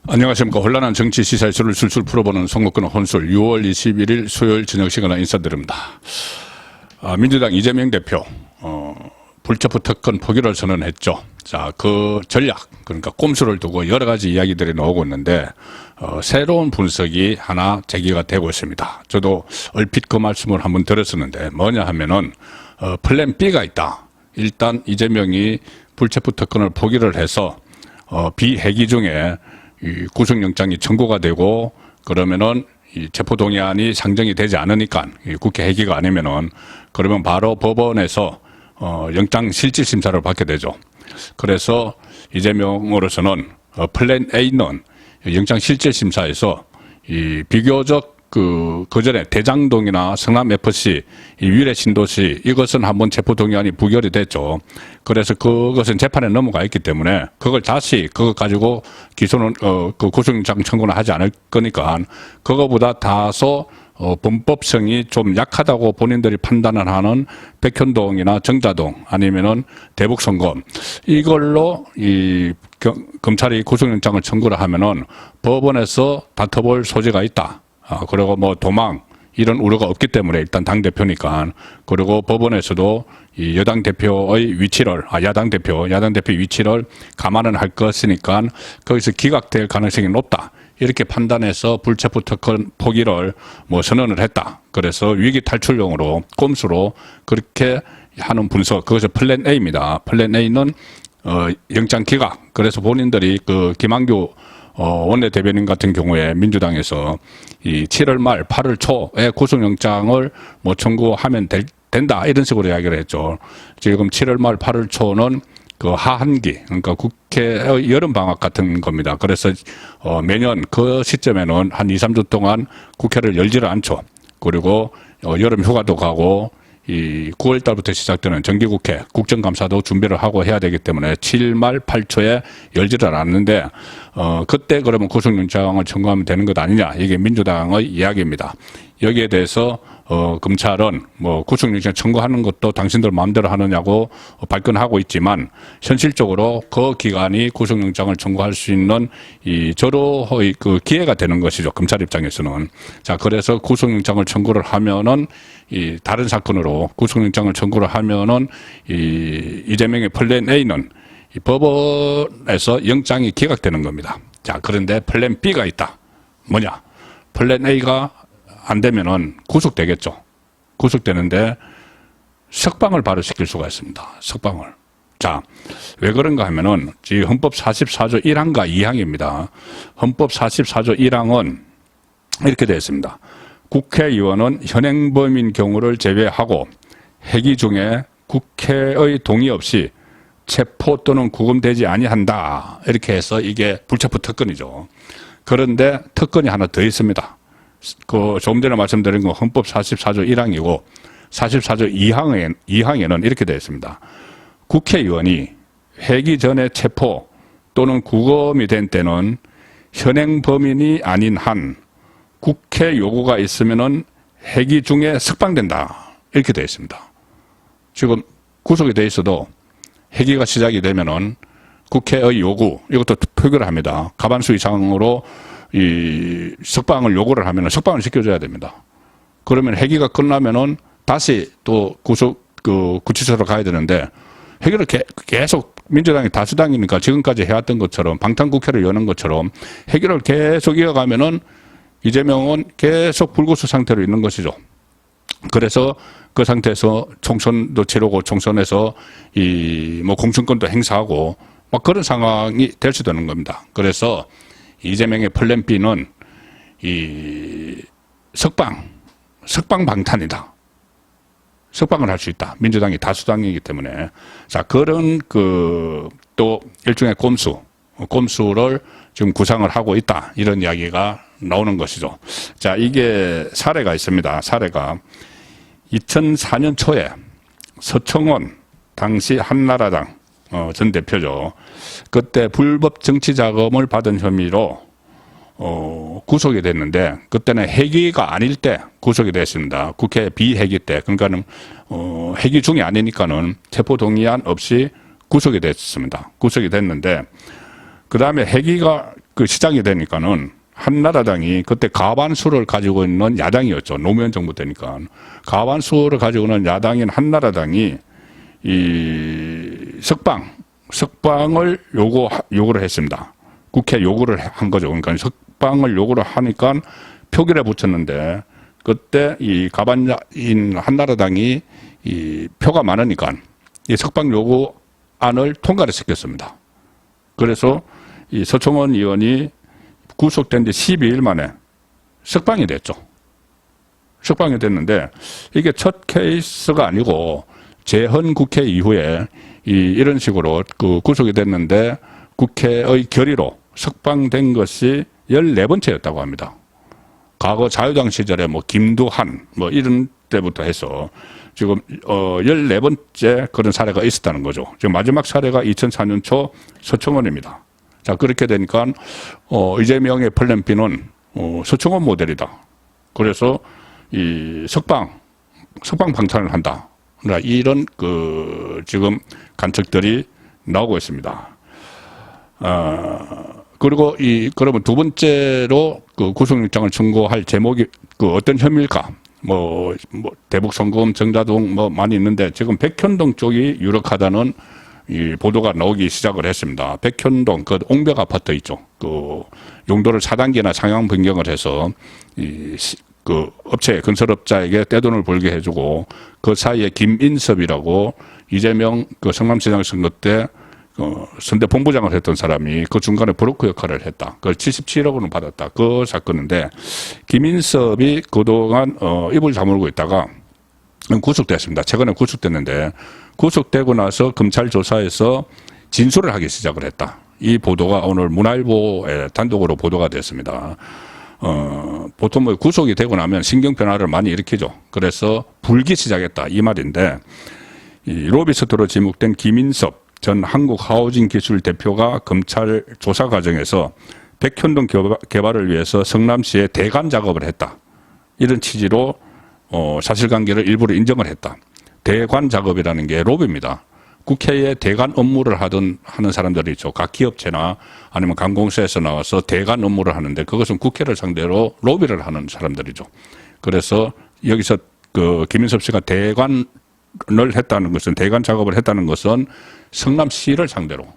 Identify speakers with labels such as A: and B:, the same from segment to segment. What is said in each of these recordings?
A: 안녕하십니까. 혼란한 정치 시사 이슈를 술술 풀어보는 송목근의 혼술 6월 21일 수요일 저녁 시간에 인사드립니다. 민주당 이재명 대표 불체포 특권 포기를 선언했죠. 자, 그 전략, 그러니까 꼼수를 두고 여러 가지 이야기들이 나오고 있는데 새로운 분석이 하나 제기가 되고 있습니다. 저도 얼핏 그 말씀을 한번 들었었는데 뭐냐 하면은 플랜 B가 있다. 일단 이재명이 불체포 특권을 포기를 해서 비회기 중에 이 구속영장이 청구가 되고 그러면은 이 체포동의안이 상정이 되지 않으니까 국회 회기가 아니면은 그러면 바로 법원에서 영장 실질 심사를 받게 되죠. 그래서 이재명으로서는 플랜 A는 영장 실질 심사에서 이 비교적 그 전에 대장동이나 성남 FC, 이 위례 신도시 이것은 한번 체포동의안이 부결이 됐죠. 그래서 그것은 재판에 넘어가 있기 때문에 그걸 다시 그거 가지고 기소는 그 구속영장 청구는 하지 않을 거니까 그거보다 다소 범법성이 좀 약하다고 본인들이 판단을 하는 백현동이나 정자동 아니면은 대북선거 이걸로 이 검찰이 구속영장을 청구를 하면은 법원에서 다퉈볼 소지가 있다. 그리고 뭐 도망 이런 우려가 없기 때문에 일단 당대표니까 그리고 법원에서도 이 여당 대표의 위치를 야당 대표 위치를 감안은 할 것이니까 거기서 기각될 가능성이 높다. 이렇게 판단해서 불체포 특권 포기를 뭐 선언을 했다. 그래서 위기 탈출용으로 꼼수로 그렇게 하는 분석 그것이 플랜 A입니다. 플랜 A는 영장 기각. 그래서 본인들이 그 김한규 원내대변인 같은 경우에 민주당에서 이 7월 말 8월 초에 구속영장을 뭐 청구하면 된다 이런 식으로 이야기를 했죠. 지금 7월 말 8월 초는 그 하한기 그러니까 국회의 여름 방학 같은 겁니다. 그래서 매년 그 시점에는 한 2, 3주 동안 국회를 열지를 않죠. 그리고 여름 휴가도 가고 이 9월 달부터 시작되는 정기국회 국정감사도 준비를 하고 해야 되기 때문에 7말 8초에 열지를 않았는데 그때 그러면 구속영장을 청구하면 되는 것 아니냐 이게 민주당의 이야기입니다. 여기에 대해서 검찰은 뭐 구속영장 청구하는 것도 당신들 마음대로 하느냐고 발끈하고 있지만 현실적으로 그 기간이 구속영장을 청구할 수 있는 이 절호의 그 기회가 되는 것이죠. 검찰 입장에서는. 자, 그래서 구속영장을 청구를 하면은 이 다른 사건으로 구속영장을 청구를 하면은 이재명의 플랜 A는 이 법원에서 영장이 기각되는 겁니다. 자, 그런데 플랜 B가 있다. 뭐냐? 플랜 A가 안 되면은 구속되겠죠. 구속되는데 석방을 바로 시킬 수가 있습니다. 석방을. 자, 왜 그런가 하면은 이 헌법 44조 1항과 2항입니다. 헌법 44조 1항은 이렇게 되어 있습니다. 국회의원은 현행범인 경우를 제외하고 회기 중에 국회의 동의 없이 체포 또는 구금되지 아니한다. 이렇게 해서 이게 불체포 특권이죠. 그런데 특권이 하나 더 있습니다. 그 조금 전에 말씀드린 건 헌법 44조 1항이고 44조 2항에는 이렇게 되어 있습니다. 국회의원이 회기 전에 체포 또는 구금이 된 때는 현행 범인이 아닌 한 국회 요구가 있으면은 회기 중에 석방된다. 이렇게 되어 있습니다. 지금 구속이 돼 있어도 회기가 시작이 되면은 국회의 요구 이것도 표결을 합니다. 과반수 이상으로 이 석방을 요구를 하면은 석방을 시켜줘야 됩니다. 그러면 회기가 끝나면은 다시 또 구치소로 가야 되는데 회기를 계속 민주당이 다수당이니까 지금까지 해왔던 것처럼 방탄국회를 여는 것처럼 회기를 계속 이어가면은 이재명은 계속 불구속 상태로 있는 것이죠. 그래서 그 상태에서 총선도 치르고 총선에서 이 뭐 공천권도 행사하고 막 그런 상황이 될 수도 있는 겁니다. 그래서 이재명의 플랜 B는 이 석방 방탄이다. 석방을 할 수 있다. 민주당이 다수당이기 때문에. 자, 그런 또 일종의 꼼수를 지금 구상을 하고 있다. 이런 이야기가 나오는 것이죠. 자, 이게 사례가 있습니다. 사례가 2004년 초에 서청원 당시 한나라당 전 대표죠. 그때 불법 정치 자금을 받은 혐의로 구속이 됐는데 그때는 회기가 아닐 때 구속이 됐습니다. 국회 비회기 때. 그러니까는 회기 중이 아니니까는 체포동의안 없이 구속이 됐습니다. 구속이 됐는데 그 다음에 회기가 그 시장이 되니까는 한나라당이 그때 과반수를 가지고 있는 야당이었죠. 노무현 정부 때니까. 과반수를 가지고 있는 야당인 한나라당이 이 석방을 요구를 했습니다. 국회 요구를 한 거죠. 그러니까 석방을 요구를 하니까 표결에 붙였는데 그때 이 과반인 한나라당이 이 표가 많으니까 이 석방 요구안을 통과를 시켰습니다. 그래서 이 서청원 의원이 구속된 지 12일 만에 석방이 됐죠. 석방이 됐는데 이게 첫 케이스가 아니고 재헌 국회 이후에 이런 식으로 그 구속이 됐는데 국회의 결의로 석방된 것이 14번째였다고 합니다. 과거 자유당 시절에 뭐 김두한 뭐 이런 때부터 해서 지금 14번째 그런 사례가 있었다는 거죠. 지금 마지막 사례가 2004년 초 서청원입니다. 자, 그렇게 되니까 이재명의 플랜 B는 서청원 모델이다. 그래서 이 석방 방탄을 한다. 이런 그 지금 관측들이 나오고 있습니다. 그리고 그러면 두 번째로 그 구속영장을 청구할 제목이 그 어떤 혐의일까? 뭐 대북 송금, 정자동 뭐 많이 있는데 지금 백현동 쪽이 유력하다는 이 보도가 나오기 시작을 했습니다. 백현동 그 옹벽 아파트 있죠. 그 용도를 4단계나 상향 변경을 해서 그 업체 건설업자에게 떼돈을 벌게 해주고 그 사이에 김인섭이라고 이재명 그 성남시장 선거 때 선대 본부장을 했던 사람이 그 중간에 브로커 역할을 했다. 그걸 77억 원을 받았다. 그 사건인데 김인섭이 그동안 입을 다물고 있다가 구속됐습니다. 최근에 구속됐는데 구속되고 나서 검찰 조사에서 진술을 하기 시작을 했다. 이 보도가 오늘 문화일보에 단독으로 보도가 됐습니다. 보통 뭐 구속이 되고 나면 신경 변화를 많이 일으키죠. 그래서 불기 시작했다 이 말인데 이 로비스트로 지목된 김인섭 전 한국하우징기술 대표가 검찰 조사 과정에서 백현동 개발을 위해서 성남시에 대관 작업을 했다. 이런 취지로 사실관계를 일부러 인정을 했다. 대관 작업이라는 게 로비입니다. 국회에 대관 업무를 하는 사람들이 있죠. 각 기업체나 아니면 관공서에서 나와서 대관 업무를 하는데 그것은 국회를 상대로 로비를 하는 사람들이죠. 그래서 여기서 그 김인섭 씨가 대관을 했다는 것은 대관 작업을 했다는 것은 성남시를 상대로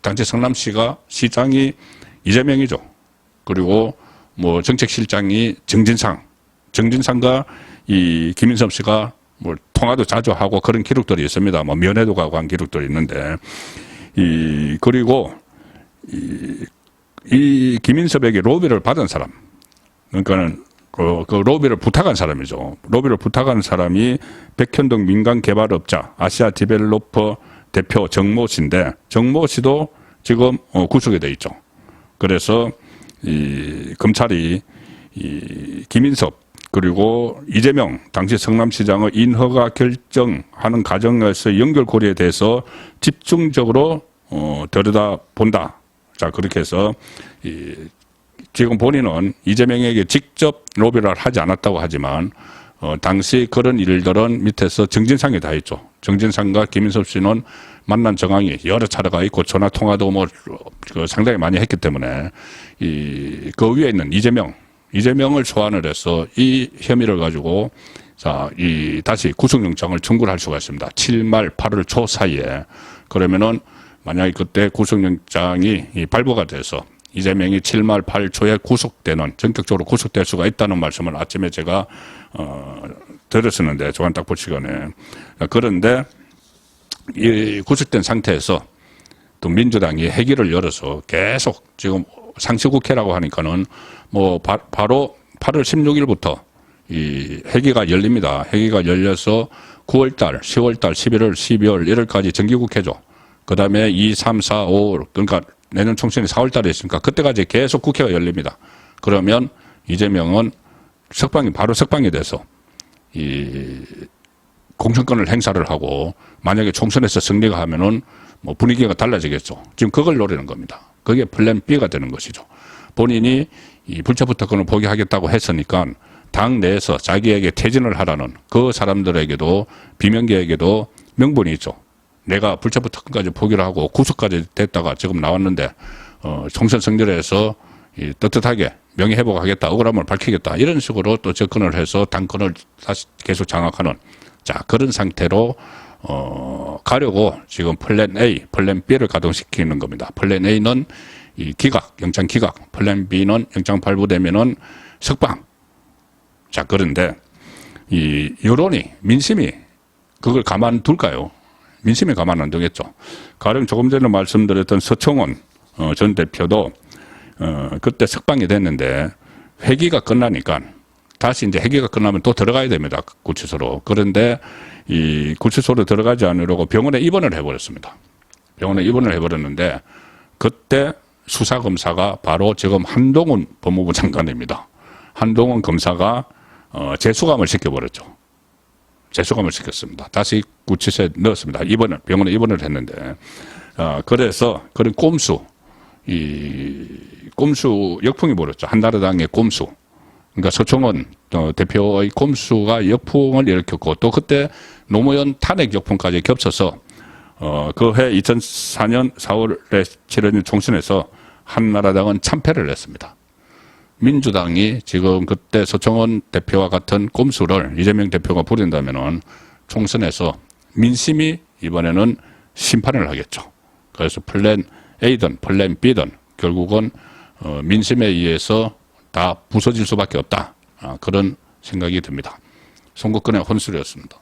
A: 당시 성남시가 시장이 이재명이죠. 그리고 뭐 정책실장이 정진상과 이 김인섭 씨가 뭐 통화도 자주 하고 그런 기록들이 있습니다. 뭐 면회도 가고 한 기록들이 있는데 그리고 이 김인섭에게 로비를 받은 사람 그러니까는 그 로비를 부탁한 사람이죠. 로비를 부탁한 사람이 백현동 민간개발업자 아시아 디벨로퍼 대표 정모 씨인데 정모 씨도 지금 구속이 돼 있죠. 그래서 검찰이 김인섭 그리고 이재명 당시 성남시장의 인허가 결정하는 과정에서 연결고리에 대해서 집중적으로 들여다본다. 자, 그렇게 해서 지금 본인은 이재명에게 직접 로비를 하지 않았다고 하지만 당시 그런 일들은 밑에서 정진상이 다 했죠. 정진상과 김인섭 씨는 만난 정황이 여러 차례가 있고 전화 통화도 뭐 상당히 많이 했기 때문에 그 위에 있는 이재명을 소환을 해서 이 혐의를 가지고 다시 구속영장을 청구를 할 수가 있습니다. 7말 8월 초 사이에. 그러면은 만약에 그때 구속영장이 발부가 돼서 이재명이 7말 8월 초에 전격적으로 구속될 수가 있다는 말씀을 아침에 제가 들었었는데 조간 딱 볼 시간에. 그런데 이 구속된 상태에서 또 민주당이 회기를 열어서 계속 지금 상시국회라고 하니까는 뭐 바로 8월 16일부터 이 회기가 열립니다. 회기가 열려서 9월달, 10월달, 11월, 12월, 1월까지 정기국회죠. 그 다음에 2, 3, 4, 5 그러니까 내년 총선이 4월달에 있으니까 그때까지 계속 국회가 열립니다. 그러면 이재명은 바로 석방이 돼서 이 공천권을 행사를 하고 만약에 총선에서 승리가 하면은 뭐 분위기가 달라지겠죠. 지금 그걸 노리는 겁니다. 그게 플랜 B가 되는 것이죠. 본인이 이 불체포특권을 포기하겠다고 했으니까 당 내에서 자기에게 퇴진을 하라는 그 사람들에게도 비명계에게도 명분이 있죠. 내가 불체포특권까지 포기를 하고 구속까지 됐다가 지금 나왔는데 총선 승리해서 떳떳하게 명예회복하겠다, 억울함을 밝히겠다 이런 식으로 또 접근을 해서 당권을 다시 계속 장악하는 그런 상태로 가려고 지금 플랜 A, 플랜 B를 가동시키는 겁니다. 플랜 A는 이 기각, 영장 기각, 플랜 B는 영장 발부되면은 석방. 그런데 이 여론이, 민심이 그걸 가만둘까요? 민심이 가만 안 두겠죠. 가령 조금 전에 말씀드렸던 서청원 전 대표도 그때 석방이 됐는데 회기가 끝나니까 다시 이제 회기가 끝나면 또 들어가야 됩니다. 구치소로. 그런데 이 구치소로 들어가지 않으려고 병원에 입원을 해버렸습니다. 병원에 입원을 해버렸는데 그때 수사검사가 바로 지금 한동훈 법무부 장관입니다. 한동훈 검사가 재수감을 시켜버렸죠. 재수감을 시켰습니다. 다시 구치소에 넣었습니다. 병원에 입원을 했는데 그래서 그런 꼼수 역풍이 불었죠. 한나라당의 꼼수. 그러니까 서청원 대표의 꼼수가 역풍을 일으켰고 또 그때 노무현 탄핵 역풍까지 겹쳐서 그 해 2004년 4월에 치러진 총선에서 한나라당은 참패를 했습니다. 민주당이 지금 그때 서청원 대표와 같은 꼼수를 이재명 대표가 부린다면은 총선에서 민심이 이번에는 심판을 하겠죠. 그래서 플랜 A든 플랜 B든 결국은 민심에 의해서 다 부서질 수밖에 없다. 그런 생각이 듭니다. 송국근의 혼술이었습니다.